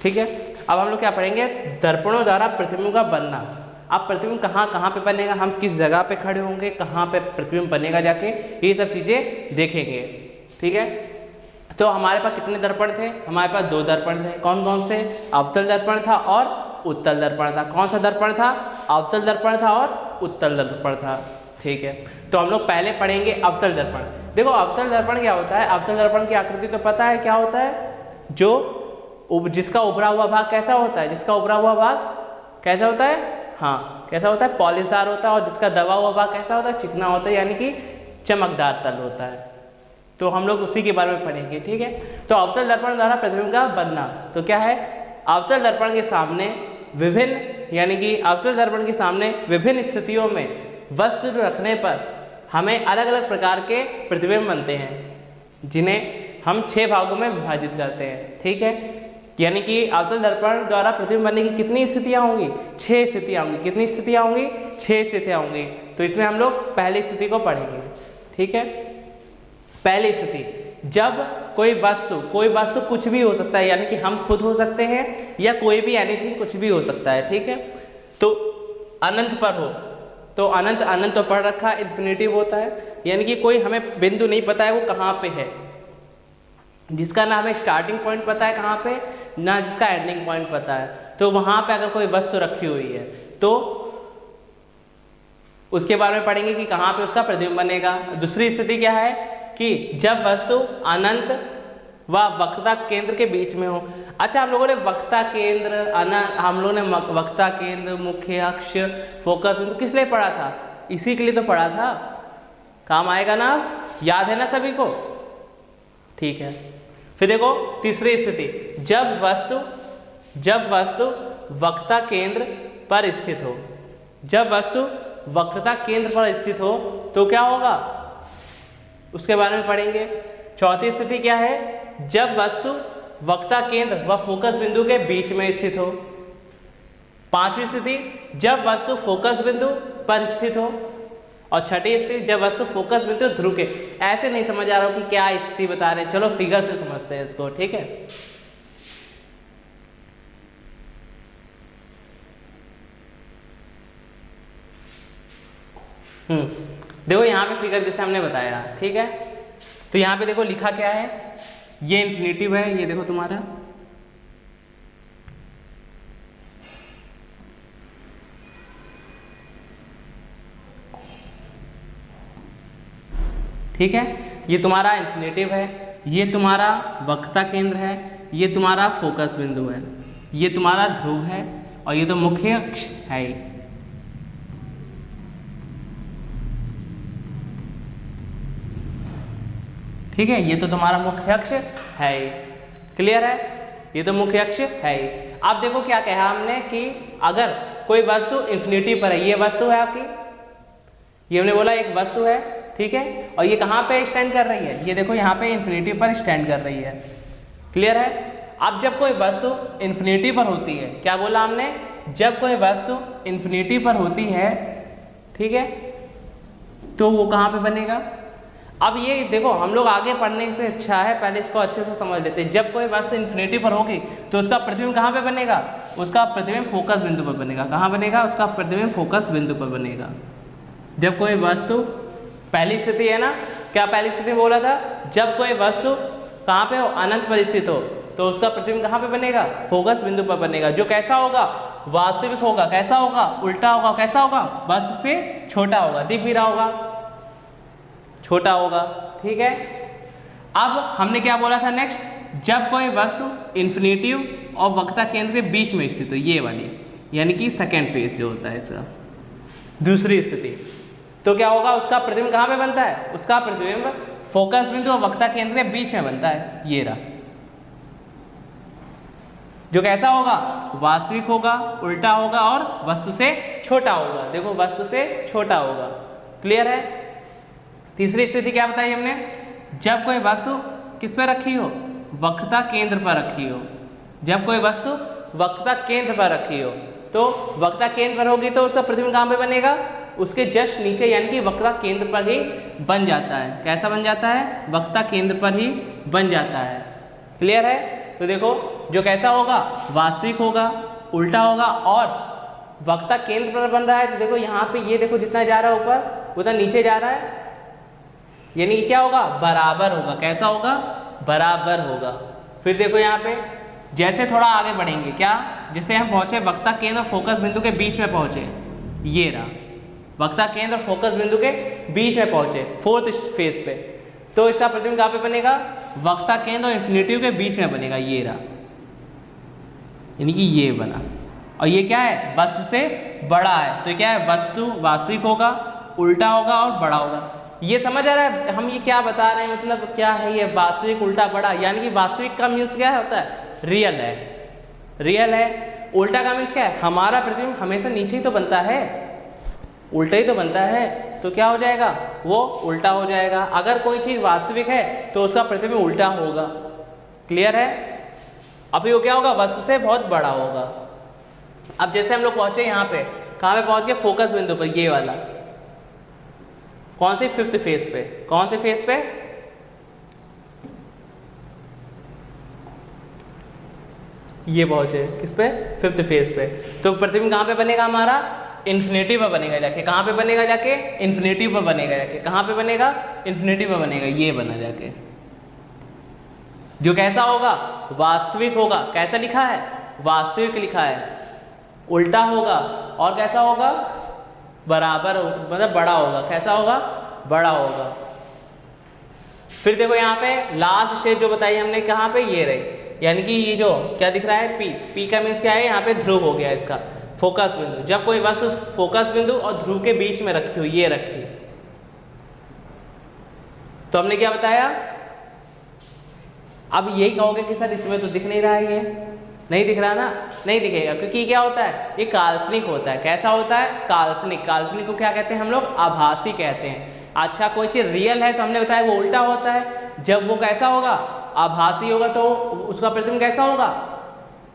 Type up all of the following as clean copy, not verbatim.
ठीक है। अब हम लोग क्या पढ़ेंगे, दर्पणों द्वारा प्रतिबिंब का बनना। अब प्रतिबिंब कहाँ कहाँ पे बनेगा, हम किस जगह पे खड़े होंगे, कहाँ पे प्रतिबिंब बनेगा जाके, ये सब चीज़ें देखेंगे। ठीक है। तो हमारे पास कितने दर्पण थे, हमारे पास 2 दर्पण थे। कौन कौन से, अवतल दर्पण था और उत्तल दर्पण था। कौन सा दर्पण था, अवतल दर्पण था और उत्तल दर्पण था। ठीक है। तो हम लोग पहले पढ़ेंगे अवतल दर्पण। देखो अवतल दर्पण क्या होता है, अवतल दर्पण की आकृति तो पता है क्या होता है, जो जिसका उभरा हुआ भाग कैसा होता है, जिसका उभरा हुआ भाग कैसा होता है, हाँ कैसा होता है, पॉलिशदार होता है, और जिसका दबा हुआ भाग कैसा होता है, चिकना होता है, यानी कि चमकदार तल होता है। तो हम लोग उसी के बारे में पढ़ेंगे। ठीक है। तो अवतल दर्पण द्वारा प्रतिबिंब का बनना तो क्या है, अवतल दर्पण के सामने विभिन्न, यानी कि अवतल दर्पण के सामने विभिन्न स्थितियों में वस्तु रखने पर हमें अलग अलग प्रकार के प्रतिबिंब बनते हैं, जिन्हें हम 6 भागों में विभाजित करते हैं। ठीक है। यानी कि अवतल दर्पण द्वारा प्रतिबिंब बनने की कितनी स्थितियाँ होंगी, 6 स्थितियाँ होंगी। कितनी स्थितियाँ होंगी, 6 स्थितियाँ होंगी। तो इसमें हम लोग पहली स्थिति को पढ़ेंगे। ठीक है। पहली स्थिति, जब कोई वस्तु कुछ भी हो सकता है, यानी कि हम खुद हो सकते हैं या कोई भी एनीथिंग कुछ भी हो सकता है। ठीक है। तो अनंत पर हो, तो अनंत तो पढ़ रखा है, इन्फिनिटिव होता है, यानी कि कोई हमें बिंदु नहीं पता है वो कहाँ पे है, जिसका ना हमें स्टार्टिंग पॉइंट पता है कहाँ पे, ना जिसका एंडिंग पॉइंट पता है। तो वहाँ पे अगर कोई वस्तु रखी हुई है तो उसके बारे में पढ़ेंगे कि कहाँ पे उसका प्रतिबिंब बनेगा। दूसरी स्थिति क्या है कि जब वस्तु अनंत व वक्रता केंद्र के बीच में हो। अच्छा, हम लोगों ने वक्रता केंद्र, हम लोगों ने वक्रता केंद्र, मुख्य अक्ष, फोकस बिंदु किस लिए पढ़ा था, इसी के लिए तो पढ़ा था, काम आएगा ना, याद है ना सभी को। ठीक है। फिर देखो तीसरी स्थिति, जब वस्तु वक्रता केंद्र पर स्थित हो, जब वस्तु वक्रता केंद्र पर स्थित हो तो क्या होगा, उसके बारे में पढ़ेंगे। चौथी स्थिति क्या है, जब वस्तु वक्रता केंद्र व फोकस बिंदु के बीच में स्थित हो। पांचवी स्थिति, जब वस्तु फोकस बिंदु पर स्थित हो। और छठी स्थिति, जब वस्तु फोकस बिंदु ध्रुव के। ऐसे नहीं समझ आ रहा हो कि क्या स्थिति बता रहे हैं, चलो फिगर से समझते हैं इसको। ठीक है। देखो यहाँ पे फिगर जैसे हमने बताया। ठीक है। तो यहाँ पे देखो लिखा क्या है, ये इन्फिनिटिव है, ये देखो तुम्हारा, ठीक है, ये तुम्हारा इन्फिनिटिव है, ये तुम्हारा वक्रता केंद्र है, ये तुम्हारा फोकस बिंदु है, ये तुम्हारा ध्रुव है, और ये तो मुख्य अक्ष है। ठीक है, ये तो तुम्हारा मुख्य अक्ष है। क्लियर है, ये तो मुख्य अक्ष है। अब देखो क्या कहा हमने कि अगर कोई वस्तु इन्फिनिटी पर है, ये वस्तु है आपकी, ये हमने बोला एक वस्तु है, ठीक है, और ये कहाँ पे स्टैंड कर रही है, ये देखो यहाँ पे इन्फिनिटी पर स्टैंड कर रही है। क्लियर है। अब जब कोई वस्तु इन्फिनिटी पर होती है, क्या बोला हमने, जब कोई वस्तु इन्फिनिटी पर होती है, ठीक है, तो वो कहाँ पे बनेगा। अब ये देखो हम लोग आगे पढ़ने से अच्छा है पहले इसको अच्छे से समझ लेते हैं। जब कोई वस्तु इन्फिनिटी पर होगी तो उसका प्रतिबिंब कहाँ पे बनेगा, उसका प्रतिबिंब फोकस बिंदु पर बनेगा। कहाँ बनेगा, उसका प्रतिबिंब फोकस बिंदु पर बनेगा। जब कोई वस्तु, पहली स्थिति है ना, क्या पहली स्थिति में बोला था, जब कोई वस्तु कहाँ पे हो, अनंत पर स्थित हो, तो उसका प्रतिबिंब कहाँ पे बनेगा, फोकस बिंदु पर बनेगा, जो कैसा होगा, वास्तविक होगा। कैसा होगा, उल्टा होगा। कैसा होगा, वस्तु से छोटा होगा, दिख भी रहा होगा, छोटा होगा। ठीक है। अब हमने क्या बोला था नेक्स्ट, जब कोई वस्तु इन्फिनिटिव और वक्रता केंद्र के बीच में स्थित हो, ये वाली, यानी कि सेकेंड फेज जो होता है इसका, दूसरी स्थिति, तो क्या होगा, उसका प्रतिबिंब कहाँ पे बनता है, उसका प्रतिबिंब फोकस बिंदु और वक्रता केंद्र के बीच में बनता है। ये रहा, जो कैसा होगा, वास्तविक होगा, उल्टा होगा और वस्तु से छोटा होगा। देखो वस्तु से छोटा होगा। क्लियर है। तीसरी स्थिति क्या बताई हमने, जब कोई वस्तु किस पे रखी हो, वक्रता केंद्र पर रखी हो। जब कोई वस्तु वक्रता केंद्र पर रखी हो, तो वक्रता केंद्र पर होगी तो उसका प्रतिबिंब कहाँ पे बनेगा, उसके जस्ट नीचे, यानी कि वक्रता केंद्र पर ही बन जाता है। कैसा बन जाता है, वक्रता केंद्र पर ही बन जाता है। क्लियर है। तो देखो जो कैसा होगा, वास्तविक होगा, उल्टा होगा और वक्ता केंद्र पर बन रहा है। तो देखो यहाँ पे ये देखो जितना जा रहा है ऊपर उतना नीचे जा रहा है, यानी क्या होगा, बराबर होगा। कैसा होगा, बराबर होगा। फिर देखो यहाँ पे जैसे थोड़ा आगे बढ़ेंगे, क्या, जिससे हम पहुंचे वक्ता केंद्र और फोकस बिंदु के बीच में पहुंचे, ये रहा वक्ता केंद्र और फोकस बिंदु के बीच में पहुंचे 4th फेज पे, तो इसका प्रतिबिंब कहाँ पे बनेगा, वक्ता केंद्र और इंफिनिटिव के बीच में बनेगा, ये रहा, यानी कि ये बना। और ये क्या है, वस्तु से बड़ा है, तो क्या है, वस्तु वास्तविक होगा, उल्टा होगा और बड़ा होगा। ये समझ आ रहा है हम ये क्या बता रहे हैं, मतलब क्या है ये वास्तविक, उल्टा, बड़ा, यानी कि वास्तविक का मीन्स क्या होता है, रियल है, रियल है। उल्टा का मीन्स क्या है, हमारा प्रतिबिंब हमेशा नीचे ही तो बनता है, उल्टा ही तो बनता है, तो क्या हो जाएगा, वो उल्टा हो जाएगा। अगर कोई चीज़ वास्तविक है तो उसका प्रतिबिंब उल्टा होगा। क्लियर है। अभी वो क्या होगा, वस्तु से बहुत बड़ा होगा। अब जैसे हम लोग पहुंचे यहाँ पे, कहाँ पे पहुंच गए, फोकस बिंदु पर, ये वाला, कौन सी, 5th फेज पे, कौन से फेज पे, ये पहुंचे किस पे, 5th फेज पे। तो प्रतिबिंब कहाँ पे बनेगा हमारा, इन्फिनिटी पर बनेगा जाके। कहाँ पे बनेगा जाके, इन्फिनिटी पर बनेगा जाके। कहाँ पे बनेगा, इन्फिनिटी पर बनेगा, ये बना जाके। जो कैसा होगा, वास्तविक होगा। कैसा लिखा है, वास्तविक लिखा है। उल्टा होगा और कैसा होगा, बराबर, मतलब बड़ा होगा। कैसा होगा, बड़ा होगा। फिर देखो यहाँ पे लास्ट स्टेज जो बताई हमने, कहाँ पे, ये रही, यानी कि ये जो क्या दिख रहा है, पी का मीन्स क्या है, यहाँ पे ध्रुव हो गया इसका, फोकस बिंदु। जब कोई वस्तु फोकस बिंदु और ध्रुव के बीच में रखी हो, ये रखी, तो हमने क्या बताया। अब यही कहोगे कि सर इसमें तो दिख नहीं रहा है, ये नहीं दिख रहा ना, नहीं दिखेगा, क्योंकि क्या होता है, ये काल्पनिक होता है। कैसा होता है, काल्पनिक। काल्पनिक को क्या कहते हैं हम लोग, आभासी कहते हैं। अच्छा, कोई चीज़ रियल है तो हमने बताया वो उल्टा होता है। जब वो कैसा होगा, आभासी होगा, तो उसका प्रतिबिंब कैसा होगा,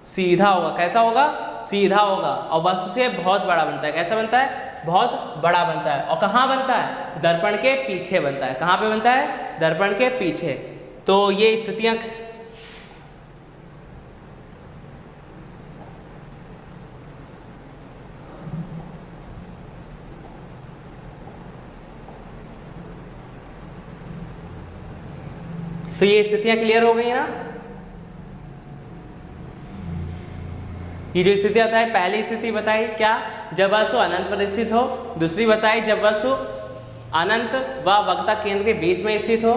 सीधा होगा। कैसा होगा, सीधा होगा। और वस्तु से बहुत बड़ा बनता है। कैसा बनता है, बहुत बड़ा बनता है। और कहाँ बनता है, दर्पण के पीछे बनता है। कहाँ पे बनता है, दर्पण के पीछे। तो ये स्थितियां, तो ये स्थितियां क्लियर हो गई ना। ये जो स्थितियां बताई, पहली स्थिति बताई क्या, जब वस्तु अनंत पर स्थित हो। दूसरी बताई जब वस्तु अनंत व वक्ता केंद्र के बीच में स्थित हो।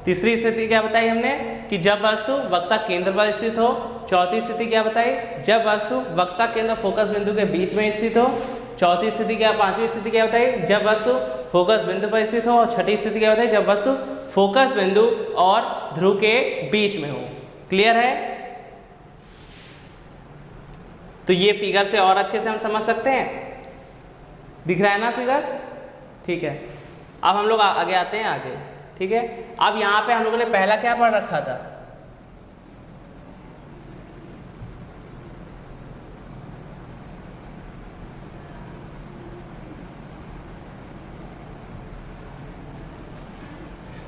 तीसरी स्थिति क्या बताई हमने, कि जब वस्तु वक्ता केंद्र पर स्थित हो। चौथी स्थिति क्या बताई, जब वस्तु वक्ता केंद्र फोकस बिंदु के बीच में स्थित हो। चौथी स्थिति क्या, पांचवी स्थिति क्या बताई, जब वस्तु फोकस बिंदु पर स्थित हो। और छठी स्थिति क्या बताई, जब वस्तु फोकस बिंदु और ध्रुव के बीच में हो। क्लियर है। तो ये फिगर से और अच्छे से हम समझ सकते हैं, दिख रहा है ना फिगर, ठीक है। अब हम लोग आगे आते हैं, आगे, ठीक है। अब यहाँ पे हम लोगों ने पहला क्या पढ़ रखा था,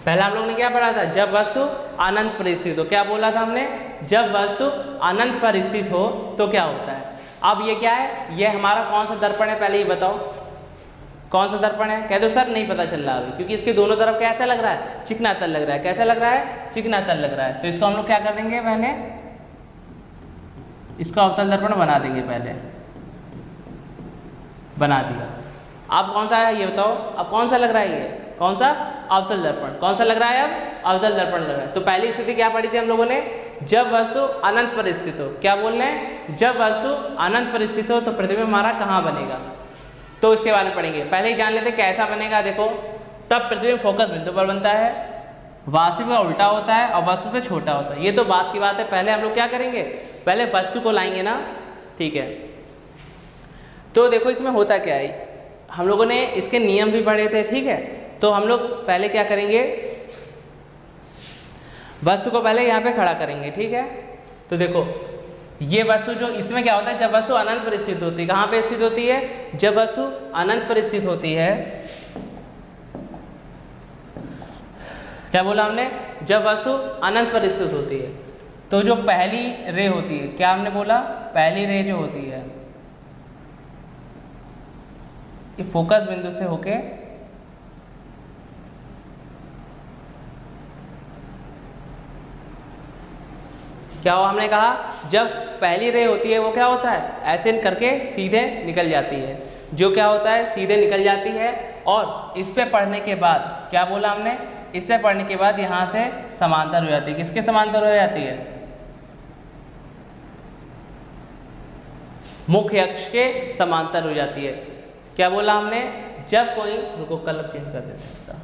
पहला हम लोग ने क्या पढ़ा था, जब वस्तु अनंत पर स्थित हो। क्या बोला था हमने, जब वस्तु अनंत पर स्थित हो तो क्या होता है। अब ये क्या है, ये हमारा कौन सा दर्पण है, पहले ही बताओ कौन सा दर्पण है। कह दो सर नहीं पता चल रहा अभी, क्योंकि इसके दोनों तरफ कैसा लग रहा है, चिकना तल लग रहा है। कैसा लग रहा है, चिकना तल लग रहा है। तो इसको हम लोग क्या कर देंगे, पहले इसको अवतल दर्पण बना देंगे। पहले बना दिया। अब कौन सा है ये बताओ, अब कौन सा लग रहा है, ये कौन सा, अवतल दर्पण। कौन सा लग रहा है, अब अवतल दर्पण लग रहा है। तो पहली स्थिति क्या पढ़ी थी हम लोगों ने, जब वस्तु अनंत पर स्थित हो। क्या बोल रहे हैं, जब वस्तु अनंत पर स्थित हो तो प्रतिबिंब हमारा कहाँ बनेगा, तो इसके बारे में पढ़ेंगे। पहले ही जान लेते कैसा बनेगा। देखो, तब प्रतिबिंब फोकस बिंदु पर बनता है, वास्तविक का उल्टा होता है और वस्तु से छोटा होता है। ये तो बात की बात है। पहले हम लोग क्या करेंगे, पहले वस्तु को लाएंगे ना, ठीक है। तो देखो इसमें होता क्या है, हम लोगों ने इसके नियम भी पढ़े थे, ठीक है। तो हम लोग पहले क्या करेंगे, वस्तु को पहले यहाँ पे खड़ा करेंगे, ठीक है। तो देखो ये वस्तु जो इसमें क्या होता है, जब वस्तु अनंत पर स्थित होती है। कहाँ पे स्थित होती है, जब वस्तु अनंत पर स्थित होती है। क्या बोला हमने, जब वस्तु अनंत पर स्थित होती है। तो जो पहली रे होती है, क्या हमने बोला, पहली रे जो होती है ये फोकस बिंदु से होके क्या हो, हमने कहा जब पहली रे होती है वो क्या होता है, ऐसे करके सीधे निकल जाती है, जो क्या होता है सीधे निकल जाती है। और इस पे पढ़ने के बाद क्या बोला हमने, इससे पढ़ने के बाद यहाँ से समांतर हो जाती है। किसके समांतर हो जाती है, मुख्य अक्ष के समांतर हो जाती है। क्या बोला हमने, जब कोई, रुको कलर चेंज कर देते हैं इसका,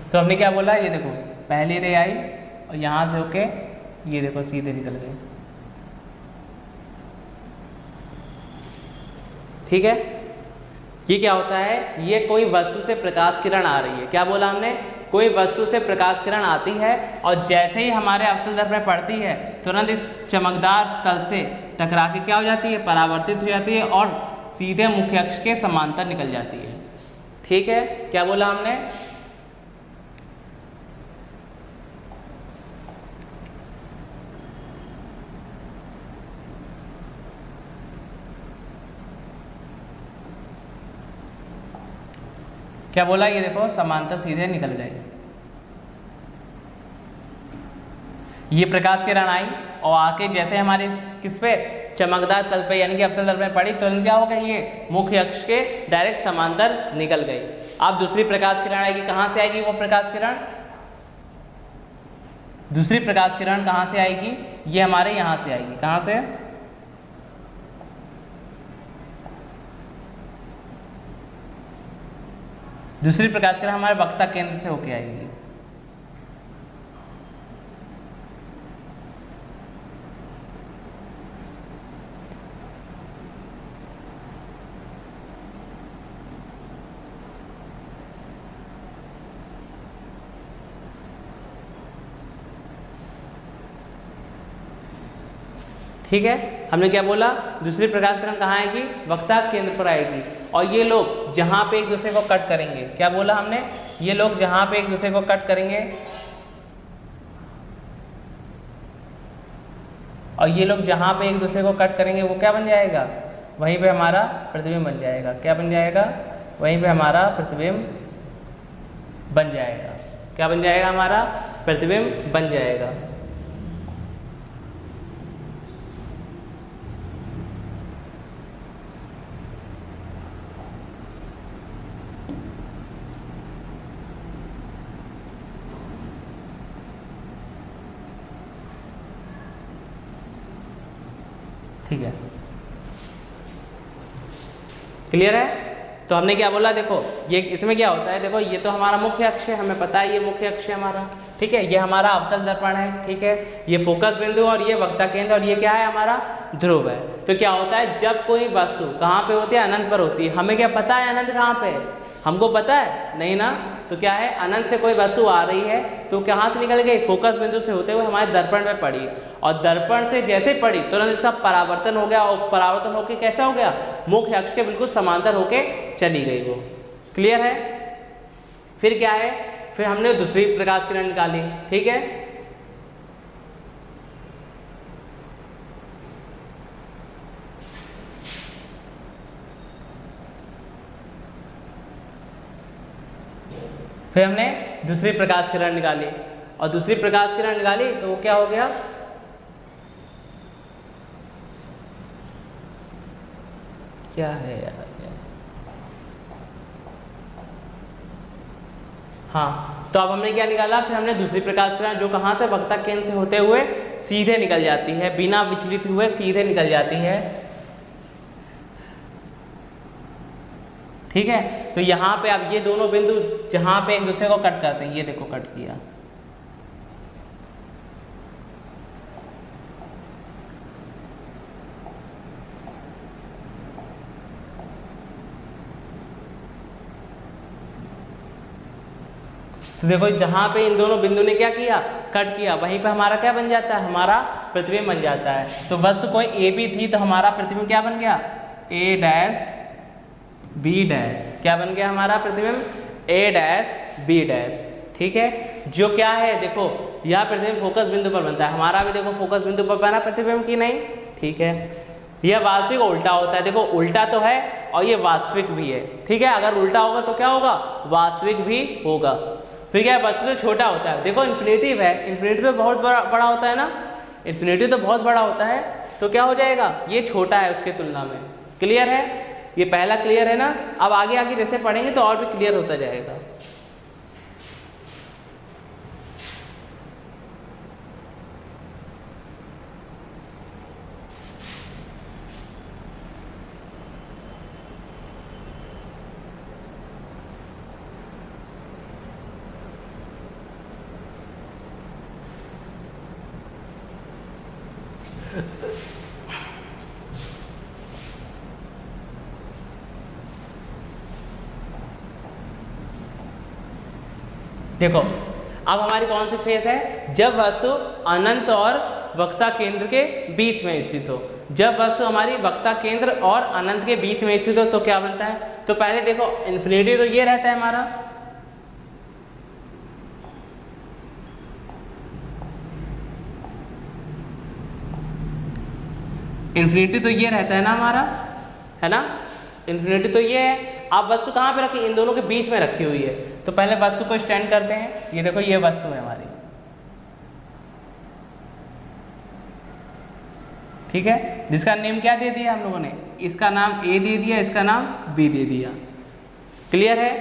तो हमने क्या बोला, ये देखो पहली रे आई और यहाँ से होके ये देखो सीधे निकल गए। ठीक है, ये क्या होता है, ये कोई वस्तु से प्रकाश किरण आ रही है। क्या बोला हमने, कोई वस्तु से प्रकाश किरण आती है और जैसे ही हमारे अवतल दर्पण में पड़ती है तुरंत इस चमकदार तल से टकरा के क्या हो जाती है, परावर्तित हो जाती है और सीधे मुख्य अक्ष के समांतर निकल जाती है। ठीक है, क्या बोला हमने, क्या बोला, ये देखो समांतर सीधे निकल गए। ये प्रकाश किरण आई और आके जैसे हमारे किस पे, चमकदार तल पे यानी कि अवतल दर्पण में पड़ी, तुरंत क्या हो गई, ये मुख्य अक्ष के डायरेक्ट समांतर निकल गई। अब दूसरी प्रकाश किरण आएगी, कहाँ से आएगी वो प्रकाश किरण, दूसरी प्रकाश किरण कहाँ से आएगी, ये हमारे यहाँ से आएगी। कहाँ से, दूसरी प्रकाश किरण हमारे वक्ता केंद्र से होके आएगी। ठीक है, हमने क्या बोला, दूसरी प्रकाश किरण कहाँ आएगी, वक्ता केंद्र पर आएगी और ये लोग जहाँ पे एक दूसरे को कट करेंगे, क्या बोला हमने, ये लोग जहाँ पे एक दूसरे को कट करेंगे और ये लोग जहाँ पे एक दूसरे को कट करेंगे वो क्या बन जाएगा, वहीं पे हमारा प्रतिबिंब बन जाएगा। क्या बन जाएगा, वहीं पे हमारा प्रतिबिंब बन जाएगा। क्या बन जाएगा, हमारा प्रतिबिंब बन जाएगा। ठीक है, क्लियर है। तो हमने क्या बोला, देखो ये इसमें क्या होता है, देखो ये तो हमारा मुख्य अक्ष है, हमें पता है ये मुख्य अक्ष है हमारा। ठीक है, ये हमारा अवतल दर्पण है। ठीक है, ये फोकस बिंदु और ये वक्ता केंद्र और ये क्या है, हमारा ध्रुव है। तो क्या होता है, जब कोई वस्तु कहाँ पे होती है, अनंत पर होती है। हमें क्या पता है अनंत कहाँ पे है, हमको पता है नहीं ना। तो क्या है, अनंत से कोई वस्तु आ रही है तो कहाँ से निकल गई, फोकस बिंदु से होते हुए हमारे दर्पण में पड़ी और दर्पण से जैसे पड़ी तुरंत इसका परावर्तन हो गया और परावर्तन होके कैसा हो गया, मुख्य अक्ष के बिल्कुल समांतर होके चली गई वो। क्लियर है। फिर क्या है, फिर हमने दूसरी प्रकाश किरण निकाली। ठीक है, फिर हमने दूसरी प्रकाश किरण निकाली और दूसरी प्रकाश किरण निकाली तो वो क्या हो गया, क्या है यार, हाँ। तो अब हमने क्या निकाला, फिर हमने दूसरी प्रकाश किरण जो कहाँ से, वक्ता केंद्र से होते हुए सीधे निकल जाती है, बिना विचलित हुए सीधे निकल जाती है। ठीक है, तो यहाँ पे अब ये दोनों बिंदु जहाँ पे एक दूसरे को कट करते हैं, ये देखो कट किया। तो देखो जहाँ पे इन दोनों बिंदु ने क्या किया, कट किया, वहीं पे हमारा क्या बन जाता है, हमारा प्रतिबिंब बन जाता है। तो वस्तु कोई ए बी थी तो हमारा प्रतिबिंब क्या बन गया, ए डैश बी डैश। क्या बन गया हमारा प्रतिबिंब, ए डैश बी डैश। ठीक है, जो क्या है देखो यह प्रतिबिंब फोकस बिंदु पर बनता है, हमारा भी देखो फोकस बिंदु पर बना प्रतिबिंब की नहीं। ठीक है, यह वास्तविक उल्टा होता है, देखो उल्टा तो है और ये वास्तविक भी है। ठीक है, अगर उल्टा होगा तो क्या होगा, वास्तविक भी होगा। फिर क्या है, वस्तु से छोटा होता है, देखो इन्फिनेटिव है, इन्फिनेटिव तो बहुत बड़ा होता है ना, इन्फिनेटिव तो बहुत बड़ा होता है, तो क्या हो जाएगा, ये छोटा है उसके तुलना में। क्लियर है, ये पहला क्लियर है ना। अब आगे आगे जैसे पढ़ेंगे तो और भी क्लियर होता जाएगा। देखो अब हमारी कौन सी फेस है, जब वस्तु अनंत और वक्रता केंद्र के बीच में स्थित हो। जब वस्तु हमारी वक्रता केंद्र और अनंत के बीच में स्थित हो तो क्या बनता है, तो पहले देखो इन्फिनिटी तो ये रहता है हमारा, इन्फिनिटी तो ये रहता है ना हमारा, है ना, इन्फिनिटी तो ये है। आप वस्तु कहाँ पे रखी, इन दोनों के बीच में रखी हुई है। तो पहले वस्तु को स्टैंड करते हैं, ये देखो ये वस्तु है हमारी। ठीक है, जिसका नेम क्या दे दिया हम लोगों ने, इसका नाम ए दे दिया, इसका नाम बी दे दिया। क्लियर है,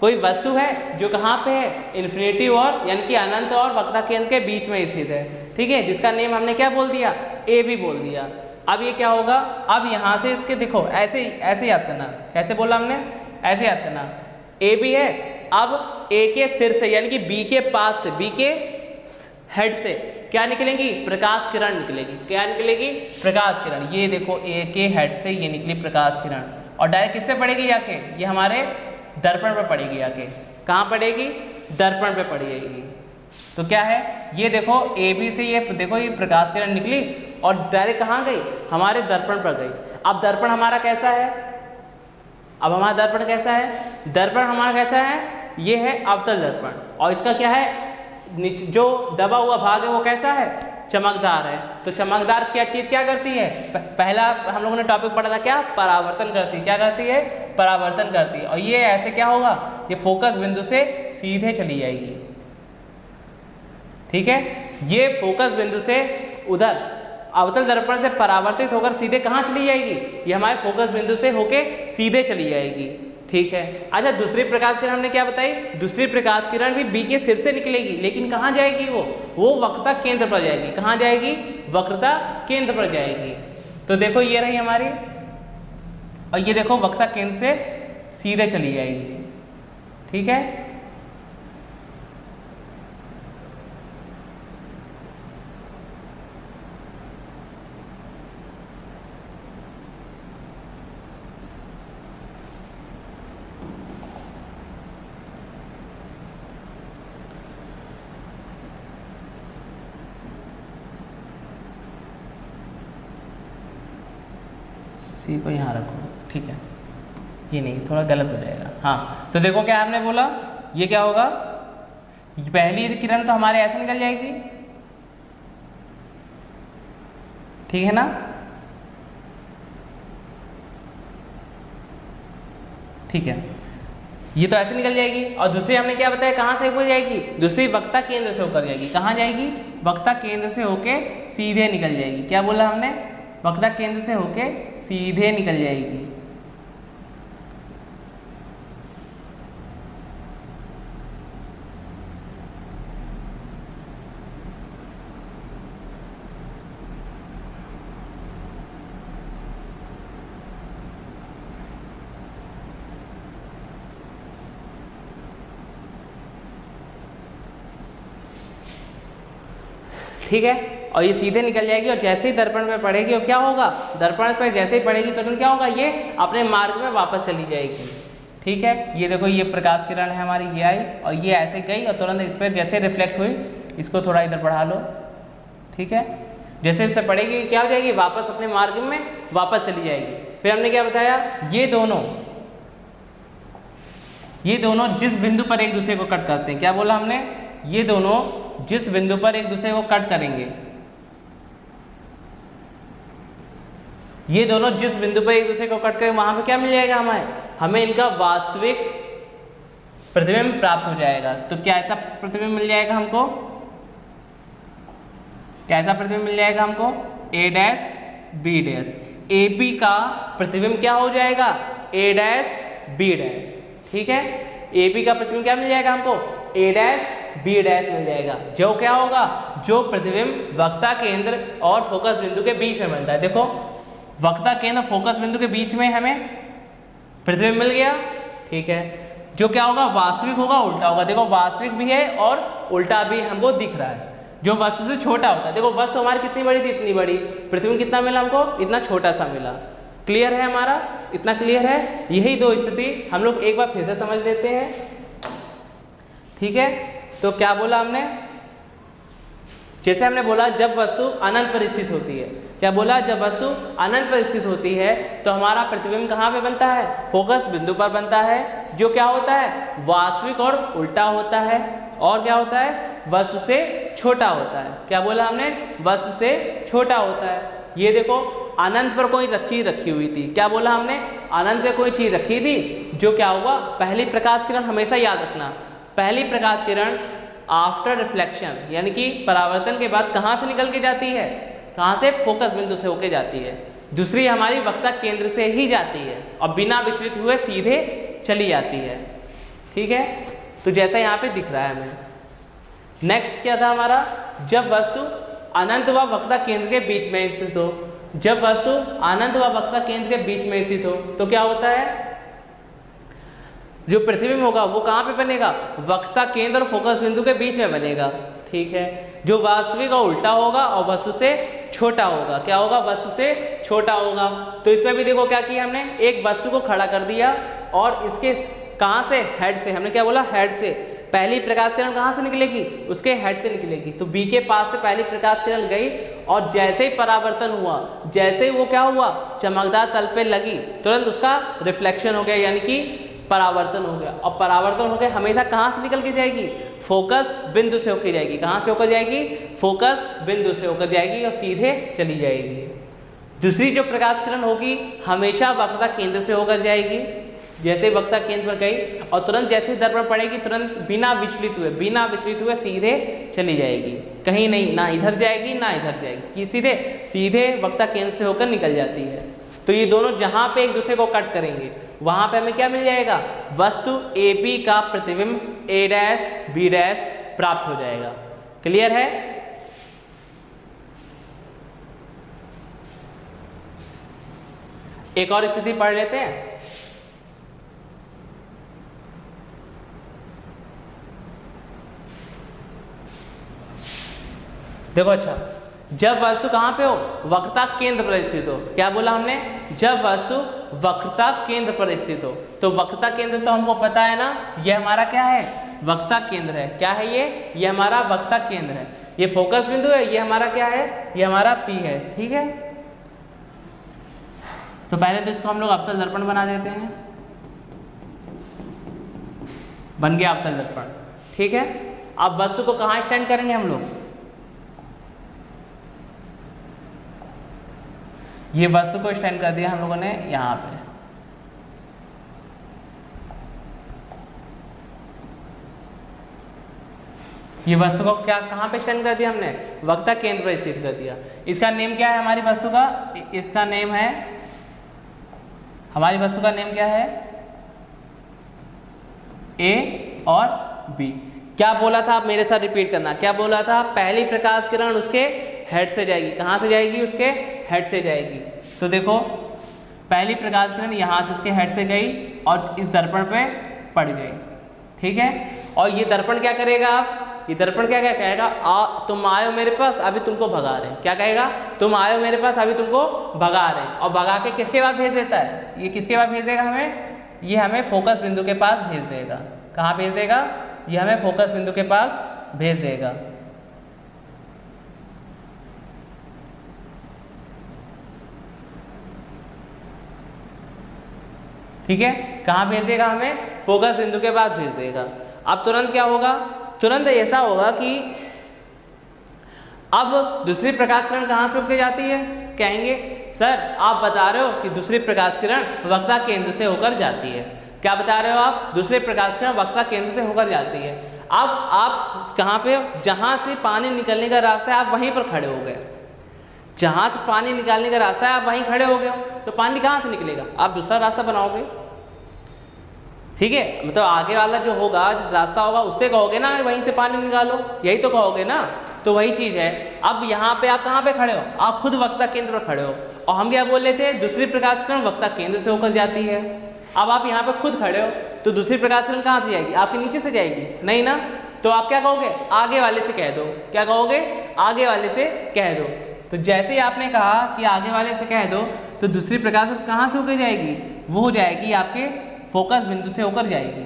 कोई वस्तु है जो कहाँ पे है, इन्फिनिटी और यानी कि अनंत और वक्रता केंद्र के बीच में स्थित है। ठीक है, जिसका नेम हमने क्या बोल दिया, ए बी बोल दिया। अब ये क्या होगा, अब यहाँ से इसके देखो ऐसे ऐसे याद करना, कैसे बोला हमने, ऐसे याद करना, ए बी है, अब ए के सिर से यानी कि बी के पास से, बी के हेड से क्या निकलेंगी, प्रकाश किरण निकलेगी। क्या निकलेगी, प्रकाश किरण। ये देखो ए के हेड से ये निकली प्रकाश किरण और डायरेक्ट किससे पड़ेगी जाके, ये हमारे दर्पण पर पड़ेगी जाके। कहाँ पड़ेगी, दर्पण पे पड़ेगी। तो क्या है, ये देखो ए बी से ये देखो ये प्रकाश किरण निकली और डायरेक्ट कहाँ गई, हमारे दर्पण पर गई। अब दर्पण हमारा कैसा है, अब हमारा दर्पण कैसा है, दर्पण हमारा कैसा है, ये है अवतल दर्पण और इसका क्या है, जो दबा हुआ भाग है वो कैसा है, चमकदार है। तो चमकदार क्या चीज क्या करती है, पहला हम लोगों ने टॉपिक पढ़ा था क्या, परावर्तन करती है। क्या करती है, परावर्तन करती है। और ये ऐसे क्या होगा, ये फोकस बिंदु से सीधे चली जाएगी। ठीक है, ये फोकस बिंदु से उधर अवतल दर्पण से परावर्तित होकर सीधे कहाँ चली जाएगी, ये हमारे फोकस बिंदु से होके सीधे चली जाएगी। ठीक है, अच्छा दूसरी प्रकाश किरण हमने क्या बताई, दूसरी प्रकाश किरण भी बी के सिर से निकलेगी, लेकिन कहाँ जाएगी, वो वक्रता केंद्र पर जाएगी। कहाँ जाएगी, वक्रता केंद्र पर जाएगी। तो देखो ये रही हमारी, और ये देखो वक्रता केंद्र से सीधे चली जाएगी। ठीक है, सी को यहाँ रखो। ठीक है, ये नहीं, थोड़ा गलत हो जाएगा। हाँ, तो देखो क्या हमने बोला, ये क्या होगा, पहली किरण तो हमारे ऐसे निकल जाएगी। ठीक है ना, ठीक है, ये तो ऐसे निकल जाएगी। और दूसरी हमने क्या बताया, कहाँ से होकर जाएगी, दूसरी वक्रता केंद्र से होकर जाएगी। कहाँ जाएगी, वक्रता केंद्र से होके सीधे निकल जाएगी। क्या बोला हमने, वक्रता केंद्र से होके सीधे निकल जाएगी। ठीक है, और ये सीधे निकल जाएगी और जैसे ही दर्पण पे पड़ेगी और क्या होगा, दर्पण पे जैसे ही पड़ेगी तो क्या होगा, ये अपने मार्ग में वापस चली जाएगी। ठीक है, ये देखो ये प्रकाश किरण है हमारी, ये आई और ये ऐसे गई और तुरंत इस पर जैसे रिफ्लेक्ट हुई, इसको थोड़ा इधर बढ़ा लो, ठीक है, जैसे इससे पड़ेगी क्या हो जाएगी, वापस अपने मार्ग में वापस चली जाएगी। फिर हमने क्या बताया, ये दोनों जिस बिंदु पर एक दूसरे को कट करते हैं, क्या बोला हमने, ये दोनों जिस बिंदु पर एक दूसरे को कट करेंगे, ये दोनों जिस बिंदु पर एक दूसरे को कट करेंगे वहां पे क्या मिल जाएगा हमें इनका वास्तविक प्रतिबिंब प्राप्त हो जाएगा। तो क्या ऐसा प्रतिबिंब मिल जाएगा हमको, क्या ऐसा प्रतिबिंब मिल जाएगा हमको, A dash B dash, AP का प्रतिबिंब क्या हो जाएगा, A डैश B डैश, ठीक है, AP का प्रतिबिंब क्या मिल जाएगा हमको, A डैश B डैश मिल जाएगा, जो क्या होगा, जो प्रतिबिंब वक्ता केंद्र और फोकस बिंदु के बीच में बनता है। देखो वक्ता केंद्र फोकस बिंदु के बीच में हमें प्रतिबिंब मिल गया, ठीक है, जो क्या होगा, वास्तविक होगा, उल्टा होगा। देखो वास्तविक भी है और उल्टा भी हमको दिख रहा है, जो वस्तु से छोटा होता है। देखो वस्तु हमारी कितनी बड़ी थी, इतनी बड़ी, प्रतिबिंब कितना मिला हमको, इतना छोटा सा मिला। क्लियर है हमारा, इतना क्लियर है। यही दो स्थिति हम लोग एक बार फिर से समझ लेते हैं, ठीक है। तो क्या बोला हमने, जैसे हमने बोला जब वस्तु अनंत पर स्थित होती है, क्या बोला, जब वस्तु अनंत पर स्थित होती है तो हमारा प्रतिबिंब कहाँ पे बनता है, फोकस बिंदु पर बनता है, जो क्या होता है, वास्तविक और उल्टा होता है, और क्या होता है, वस्तु से छोटा होता है। क्या बोला हमने, वस्तु से छोटा होता है। ये देखो अनंत पर कोई चीज रखी हुई थी, क्या बोला हमने, अनंत पे कोई चीज रखी थी, जो क्या हुआ, पहली प्रकाश किरण, हमेशा याद रखना, पहली प्रकाश किरण आफ्टर रिफ्लेक्शन यानी कि परावर्तन के बाद कहाँ से निकल के जाती है, कहाँ से, फोकस बिंदु से होके जाती है। दूसरी हमारी वक्ता केंद्र से ही जाती है और बिना विचलित हुए सीधे चली जाती है, ठीक है। तो जैसा यहाँ पे दिख रहा है हमें। नेक्स्ट क्या था हमारा, जब वस्तु अनंत व वक्ता केंद्र के बीच में स्थित हो, जब वस्तु अनंत व वक्ता केंद्र के बीच में स्थित हो तो क्या होता है, जो प्रतिबिंब होगा वो कहाँ पे बनेगा, वक्ता केंद्र और फोकस बिंदु के बीच में बनेगा, ठीक है, जो वास्तविक और उल्टा होगा और वस्तु से छोटा होगा। क्या होगा, वस्तु से छोटा होगा। तो इसमें भी देखो क्या किया हमने, एक वस्तु को खड़ा कर दिया और इसके कहाँ से, हेड से, हमने क्या बोला, हेड से। पहली प्रकाश किरण कहाँ से निकलेगी, उसके हेड से निकलेगी। तो बी के पास से पहली प्रकाश किरण गई और जैसे ही परावर्तन हुआ, जैसे ही वो क्या हुआ, चमकदार तल पे लगी, तुरंत उसका रिफ्लेक्शन हो गया, यानी कि परावर्तन हो गया। और परावर्तन हो गया हमेशा कहाँ से निकल के जाएगी, फोकस बिंदु से होकर जाएगी। कहाँ से होकर जाएगी, फोकस बिंदु से होकर जाएगी और सीधे चली जाएगी। दूसरी जो प्रकाश किरण होगी हमेशा वक्ता केंद्र से होकर जाएगी। जैसे वक्ता केंद्र पर गई और तुरंत जैसे दर्पण पड़ेगी, तुरंत बिना विचलित हुए सीधे चली जाएगी, कहीं नहीं, ना इधर जाएगी ना इधर जाएगी, सीधे वक्ता केंद्र से होकर निकल जाती है। तो ये दोनों जहां पे एक दूसरे को कट करेंगे वहां पे हमें क्या मिल जाएगा, वस्तु AB का प्रतिबिंब A डैश B डैश प्राप्त हो जाएगा। क्लियर है। एक और स्थिति पढ़ लेते हैं। देखो अच्छा, जब वस्तु कहाँ पे हो, वक्रता केंद्र पर स्थित हो। क्या बोला हमने, जब वस्तु वक्रता केंद्र पर स्थित हो। तो वक्रता केंद्र तो हमको पता है ना, ये हमारा क्या है, वक्ता केंद्र है। क्या है ये हमारा वक्ता केंद्र है। ये फोकस बिंदु है, ये हमारा क्या है, ये हमारा P है, ठीक है। तो पहले तो इसको हम लोग अवतल दर्पण बना देते हैं। बन गया अवतल दर्पण, ठीक है। अब वस्तु को कहाँ स्टैंड करेंगे हम लोग, ये वस्तु को स्टैंड कर दिया हम लोगों ने यहाँ पे। ये वस्तु को क्या कहाँ पे स्टैंड कर दिया हमने, वक्ता केंद्र पर स्थित कर दिया। इसका नेम क्या है हमारी वस्तु का, इसका नेम है, हमारी वस्तु का नेम क्या है, A और B। क्या बोला था, आप मेरे साथ रिपीट करना, क्या बोला था, पहली प्रकाश किरण उसके हेड से जाएगी। कहाँ से जाएगी, उसके हेड से जाएगी। तो देखो पहली प्रकाश किरण यहाँ से उसके हेड से गई और इस दर्पण पे पड़ गई, ठीक है। और ये दर्पण क्या करेगा, आप ये दर्पण क्या कहेगा, तुम आयो मेरे पास, अभी तुमको भगा रहे हैं। क्या कहेगा, तुम आयो मेरे पास, अभी तुमको भगा रहे हैं। और भगा के किसके बाद भेज देता है, ये किसके बाद भेज देगा हमें, ये हमें फोकस बिंदु के पास भेज देगा। कहाँ भेज देगा? ये हमें फोकस बिंदु के पास भेज देगा। ठीक है, कहाँ भेज देगा? हमें फोकस बिंदु के पास भेज देगा। अब तुरंत क्या होगा? तुरंत ऐसा होगा कि अब दूसरी प्रकाश किरण कहाँ से होकर जाती है? कहेंगे सर आप बता रहे हो कि दूसरी प्रकाश किरण वक्ता केंद्र से होकर जाती है। क्या बता रहे हो आप? दूसरी प्रकाश किरण वक्ता केंद्र से होकर जाती है। अब आप कहाँ पे हो? जहाँ से पानी निकलने का रास्ता है आप वहीं पर खड़े हो गए। जहाँ से पानी निकालने का रास्ता है आप वहीं खड़े हो गए हो, तो पानी कहाँ से निकलेगा? आप दूसरा रास्ता बनाओगे। ठीक है, मतलब आगे वाला जो होगा रास्ता होगा उससे कहोगे ना वहीं से पानी निकालो, यही तो कहोगे ना। तो वही चीज़ है। अब यहाँ पे आप कहाँ पे खड़े हो? आप खुद वक्ता केंद्र पर खड़े हो, और हम क्या बोल रहे थे? दूसरी प्रकाश किरण वक्ता केंद्र से होकर जाती है। अब आप यहाँ पे खुद खड़े हो, तो दूसरी प्रकाश किरण कहाँ से जाएगी? आपके नीचे से जाएगी, नहीं ना। तो आप क्या कहोगे? आगे वाले से कह दो। क्या कहोगे? आगे वाले से कह दो। तो जैसे ही आपने कहा कि आगे वाले से कह दो, तो दूसरी प्रकाश किरण कहाँ से होकर जाएगी? वो हो जाएगी आपके फोकस बिंदु से होकर जाएगी।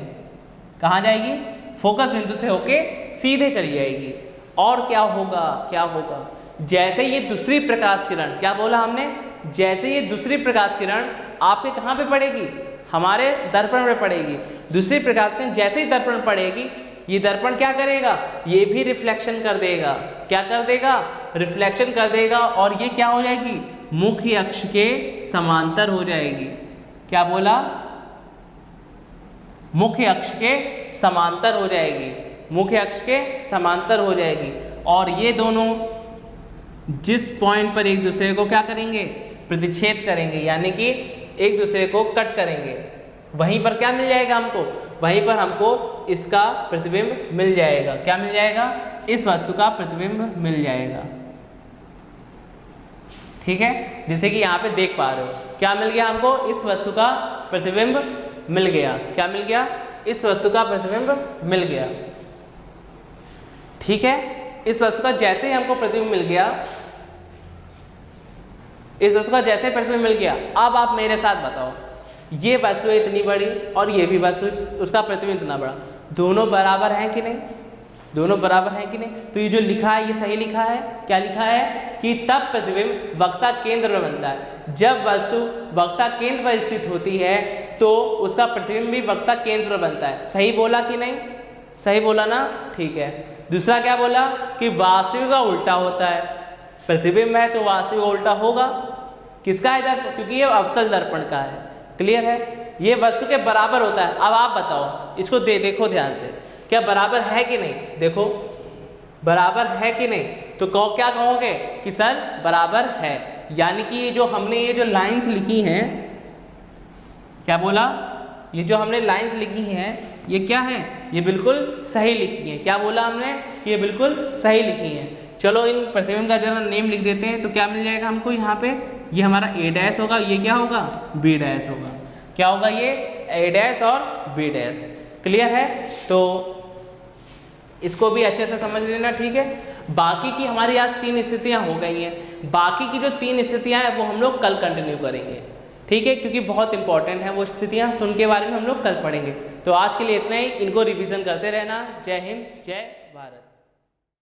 कहाँ जाएगी? फोकस बिंदु से होके सीधे चली जाएगी। और क्या होगा? क्या होगा? जैसे ये दूसरी प्रकाश किरण, क्या बोला हमने? जैसे ये दूसरी प्रकाश किरण आपके कहाँ पे पड़ेगी? हमारे दर्पण पे पड़ेगी। दूसरी प्रकाश किरण जैसे ही दर्पण पड़ेगी, ये दर्पण क्या करेगा? ये भी रिफ्लेक्शन कर देगा। क्या कर देगा? रिफ्लेक्शन कर देगा। और ये क्या हो जाएगी? मुख्य अक्ष के समांतर हो जाएगी। क्या बोला? मुख्य अक्ष के समांतर हो जाएगी। मुख्य अक्ष के समांतर हो जाएगी। और ये दोनों जिस पॉइंट पर एक दूसरे को क्या करेंगे? प्रतिच्छेद करेंगे, यानी कि एक दूसरे को कट करेंगे, वहीं पर क्या मिल जाएगा हमको? वहीं पर हमको इसका प्रतिबिंब मिल जाएगा। क्या मिल जाएगा? इस वस्तु का प्रतिबिंब मिल जाएगा। ठीक है, जैसे कि यहाँ पे देख पा रहे हो, क्या मिल गया हमको? इस वस्तु का प्रतिबिंब मिल गया। क्या मिल गया? इस वस्तु का प्रतिबिंब मिल गया। ठीक है, इस वस्तु का जैसे ही हमको प्रतिबिंब मिल गया, इस वस्तु का जैसे प्रतिबिंब मिल गया, अब आप मेरे साथ बताओ, ये वस्तु इतनी बड़ी और ये भी वस्तु, उसका प्रतिबिंब इतना बड़ा, दोनों बराबर हैं कि नहीं? दोनों बराबर हैं कि नहीं? तो ये जो लिखा है ये सही लिखा है। क्या लिखा है? कि तब प्रतिबिंब वक्ता केंद्र में बनता है। जब वस्तु वक्ता केंद्र पर स्थित होती है तो उसका प्रतिबिंब भी वक्ता केंद्र पर बनता है। सही बोला कि नहीं? सही बोला ना? ठीक है। दूसरा क्या बोला? कि वास्तविक का उल्टा होता है। प्रतिबिंब है तो वास्तविक उल्टा होगा। किसका है दर्पण? क्योंकि ये अवतल दर्पण का है। क्लियर है? ये वस्तु के बराबर होता है। अब आप बताओ, इसको देखो ध्यान से, क्या बराबर है कि नहीं? देखो बराबर है कि नहीं? तो क्या कहोगे? कि सर बराबर है। यानी कि ये जो हमने ये जो लाइंस लिखी हैं, क्या बोला? ये जो हमने लाइंस लिखी हैं ये क्या है? ये बिल्कुल सही लिखी है। क्या बोला हमने? कि ये बिल्कुल सही लिखी है। चलो इन प्रतिबिंब का जरा नेम लिख देते हैं। तो क्या मिल जाएगा हमको यहाँ पे? ये हमारा ए डैश होगा, ये क्या होगा? बी डैश होगा। क्या होगा? ये ए डैश और बी डैश। क्लियर है? तो इसको भी अच्छे से समझ लेना। ठीक है, बाकी की हमारी आज 3 स्थितियां हो गई हैं। बाकी की जो 3 स्थितियां हैं वो हम लोग कल कंटिन्यू करेंगे। ठीक है, क्योंकि बहुत इंपॉर्टेंट है वो स्थितियां, तो उनके बारे में हम लोग कल पढ़ेंगे। तो आज के लिए इतना ही। इनको रिवीजन करते रहना। जय हिंद, जय भारत।